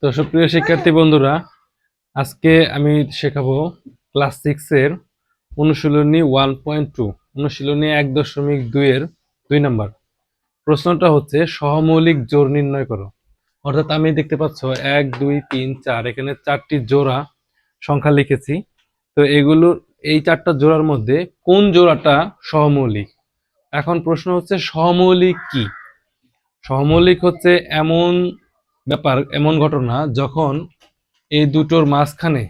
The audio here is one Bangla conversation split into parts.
তো সুপ্রিয় শিক্ষার্থী বন্ধুরা, আজকে আমি শেখাবো ক্লাস 6 এর অনুশীলনী 1.2, অনুশীলনী 1.2 এর 2 নম্বর। প্রশ্নটা হচ্ছে সহমৌলিক জোড় নির্ণয় করো। অর্থাৎ আমি দেখতে পাচ্ছ 1 2 3 4 এখানে 4টি জোড়া সংখ্যা লিখেছি। তো এগুলোর এই 4টা জোড়ার মধ্যে কোন জোড়াটা সহমৌলিক। এখন প্রশ্ন হচ্ছে সহমৌলিক কি? সহমৌলিক হচ্ছে এমন ব্যাপার, এমন ঘটনা যখন এই দুটোর মাঝখানে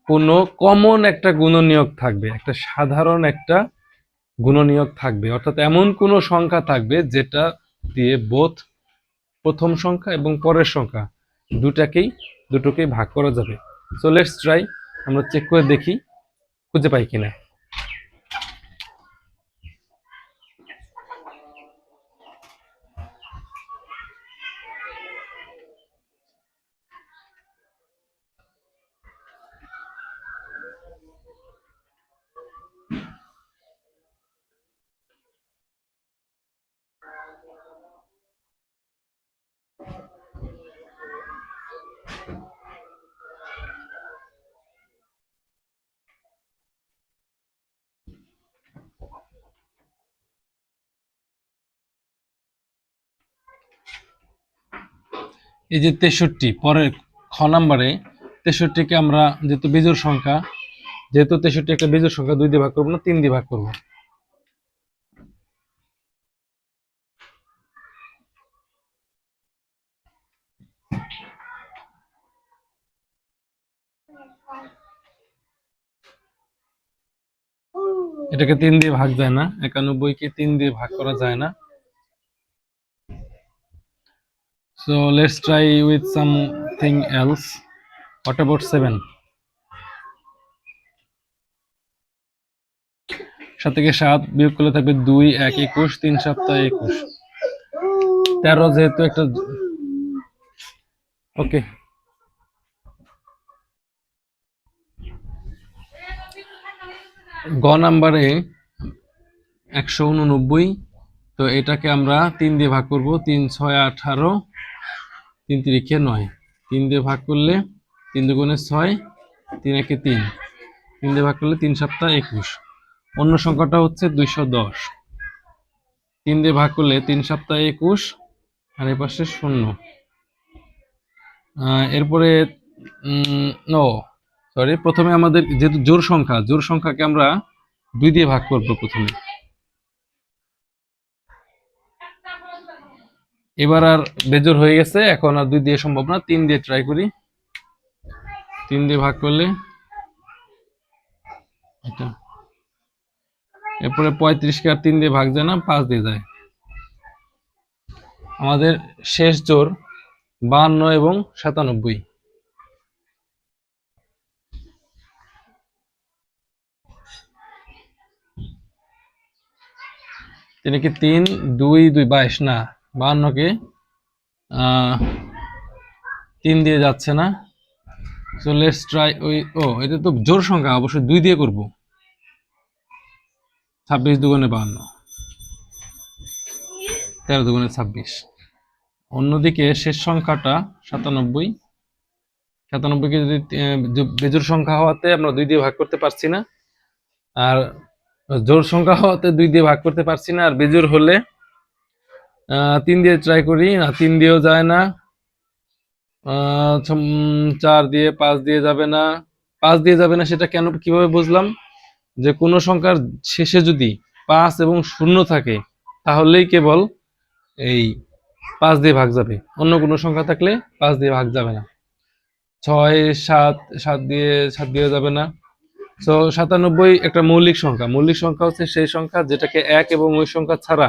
কোনো কমন একটা গুণনীয়ক থাকবে, একটা সাধারণ একটা গুণনীয়ক থাকবে। অর্থাৎ এমন কোনো সংখ্যা থাকবে যেটা দিয়ে বোথ প্রথম সংখ্যা এবং পরের সংখ্যা দুটোকেই ভাগ করা যাবে। সো লেটস ট্রাই, আমরা চেক করে দেখি খুঁজে পাই কিনা। এই যে 63, পরের খ নাম্বারে 63কে আমরা যেহেতু বিজোড় সংখ্যা, যেহেতু 63 একটা বিজোড় সংখ্যা, 2 দিয়ে ভাগ করবো না, 3 দিয়ে ভাগ করবো। এটাকে 3 দিয়ে ভাগ যায় না, 91কে 3 দিয়ে ভাগ করা যায় না। So let's try with something else. What about 7? 7 থেকে 7 বিয়োগ করলে থাকবে 2, 1 21, 3 7 21। 13 যেহেতু একটা, ওকে। গ নাম্বারে 189, তো এটাকে আমরা 3 দিয়ে ভাগ করব। 3 6 18, 3 3 9, 3 দিয়ে ভাগ করলে 3 দুগুণে 6, 3 1 3, 3 দিয়ে ভাগ করলে 3 7 21। অন্য সংখ্যাটা হচ্ছে 210, 3 দিয়ে ভাগ করলে 3 7 21 আর এই পাশে 0। এরপরে নো সরি, প্রথমে আমাদের যেহেতু জোড় সংখ্যাকে আমরা 2 দিয়ে ভাগ করব প্রথমে। এবার আর বেজোড় হয়ে গেছে, এখন আর 2 দিয়ে সম্ভব না, 3 দিয়ে ট্রাই করি। 3 দিয়ে ভাগ করলে এটা, এরপরে 35কে আর 3 দিয়ে ভাগ যায় না, 5 দিয়ে যায়। আমাদের শেষ জোড় 52 এবং 97। তিনি কি 3 2 2 22 না, 52কে 3 দিয়ে যাচ্ছে না। সো লেটস ট্রাই এটা তো জোড় সংখ্যা, অবশ্যই 2 দিয়ে করব। 26 দুগুণে 52, 13 দুগুণে 26। অন্যদিকে শেষ সংখ্যাটা 97, 97কে যদি বেজোড় সংখ্যা হওয়াতে আমরা 2 দিয়ে ভাগ করতে পারছি না, আর জোড় সংখ্যা হওয়াতে 2 দিয়ে ভাগ করতে পারছি না, আর বেজোড় হলে 3 দিয়ে ট্রাই করি না, 3 দিয়েও যায় না। 4 দিয়ে, 5 দিয়ে যাবে না। 5 দিয়ে যাবে না সেটা কেন, কিভাবে বুঝলাম? যে কোনো সংখ্যার শেষে যদি 5 এবং 0 থাকে তাহলেই কেবল এই 5 দিয়ে ভাগ যাবে, অন্য কোনো সংখ্যা থাকলে 5 দিয়ে ভাগ যাবে না। 6 7, 7 দিয়ে যাবে না। সো 97 একটা মৌলিক সংখ্যা হচ্ছে সেই সংখ্যা যেটাকে 1 এবং ওই সংখ্যা ছাড়া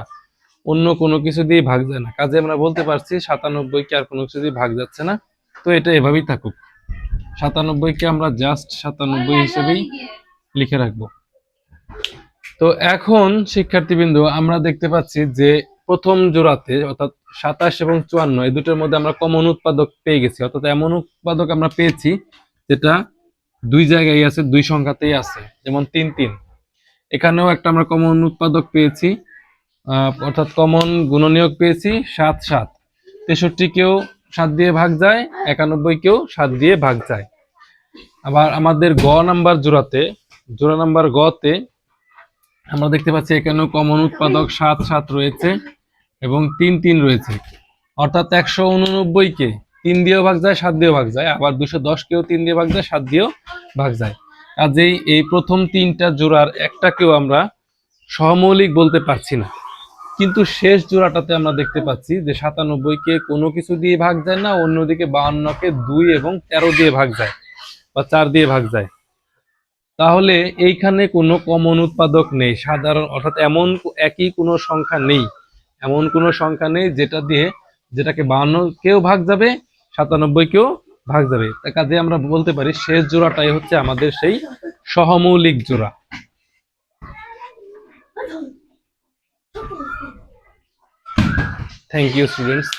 অন্য কোনো কিছু দিয়ে ভাগ যায় না। কাজে আমরা বলতে পারছি 97কে আর কোনো কিছু দিয়ে ভাগ যাচ্ছে না। তো এটা এভাবেই থাকুক, 97কে আমরা জাস্ট 97 হিসেবেই লিখে রাখবো। তো এখন শিক্ষার্থীবৃন্দ, আমরা দেখতে পাচ্ছি যে প্রথম জোড়াতে অর্থাৎ 27 এবং 54 এই দুটোর মধ্যে আমরা কমন উৎপাদক পেয়ে গেছি। অর্থাৎ এমন উৎপাদক আমরা পেয়েছি যেটা 2 জায়গায় আছে, 2 সংখ্যাতেই আছে। যেমন 3 3, এখানেও একটা আমরা কমন উৎপাদক পেয়েছি অর্থাৎ কমন গুণনীয়ক পেয়েছি 7 7। 63 কেও 7 দিয়ে ভাগ যায়, 91 কেও 7 দিয়ে ভাগ যায়। আবার আমাদের গ নাম্বার জোড়া নাম্বার গ তে আমরা দেখতে পাচ্ছি এখানেও কমন উৎপাদক 7 7 রয়েছে এবং 3 3 রয়েছে। অর্থাৎ 189 কে 3 দিয়েও ভাগ যায়, 7 দিয়েও ভাগ যায়। আবার 210 কেও 3 দিয়ে ভাগ যায়, 7 দিয়েও ভাগ যায়। কাজেই এই প্রথম তিনটা জোড়ার একটাকেও আমরা সহমৌলিক বলতে পারছি না। কিন্তু শেষ জোড়াটাতে আমরা দেখতে পাচ্ছি যে 97 কে কোনো কিছু দিয়ে ভাগ যায় না, অন্যদিকে 52 কে 2 এবং 13 দিয়ে ভাগ যায় বা 4 দিয়ে ভাগ যায়। তাহলে এইখানে কোনো কমন উৎপাদক নেই, সাধারণ অর্থাৎ এমন একই কোনো সংখ্যা নেই, এমন কোনো সংখ্যা নেই যেটাকে 52 কেও ভাগ যাবে, 97 কেও ভাগ যাবে। তাই কাজে আমরা বলতে পারি শেষ জোড়াটাই হচ্ছে আমাদের সেই সহমৌলিক জোড়া। Thank you students.